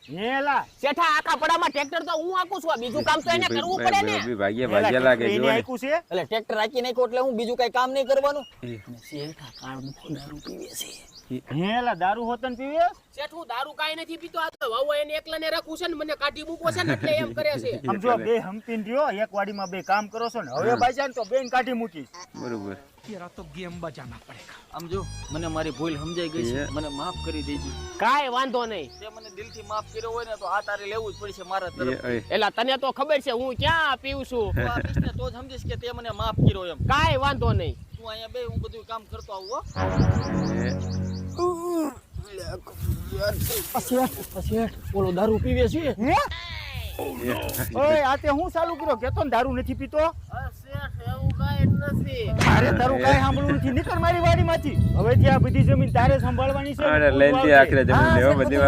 હેલા શેઠા આખા પડામાં ટ્રેક્ટર તો હું આકું છું, બીજું કામ તો એને કરવું પડે ને. ભાગ્ય લાગે જો ને. આખું છે એટલે ટ્રેક્ટર રાખી નાખ્યો એટલે હું બીજું કઈ કામ નહીં કરવાનું. શેઠા કાળ મુખો દારૂ પીવે છે. હેલા દારૂ હોતન પીવે શેઠ હું દારૂ કાઈ નથી પીતો, આ તો વાવો એને એકલાને રાખું છે ને મને કાઢી મૂકો છે ને એટલે એમ કરે છે. સમજો બે હંપીન રહ્યો એક વાડીમાં બે કામ કરો છો ને હવે બાઈજાન તો બેન કાઢી મૂકીશ. બરોબર. तेरा तो गेम बजाना पड़ेगा. આમ જો મને મારી ભૂલ સમજાઈ ગઈ છે, મને માફ કરી દેજો. કાઈ વાંધો નહીં. તે મને દિલથી માફ કર્યો હોય ને તો આ તારે લેવું જ પડશે મારા તરફ. એલા તને તો ખબર છે હું ક્યાં પીઉં છું. તું આપીશ ને તો જ સમજીશ કે તે મને માફ કર્યો એમ. કાઈ વાંધો નહીં. તું અહીંયા બે હું બધું કામ કરતો આવું હો. શેઠ ઓલો દારૂ પીવે છે. ઓય આ તે હું ચાલુ કર્યો કેતો ને દારૂ નથી પીતો. શેઠ એવું કાઈ નથી. તારે તારું કાઈ સાંભળવું નથી, નીકળ મારી વાડીમાંથી. હવે જે આ બધી જમીન તારે સંભાળવાની છે. અરે લઈને આખરે જમીન લેવા બધી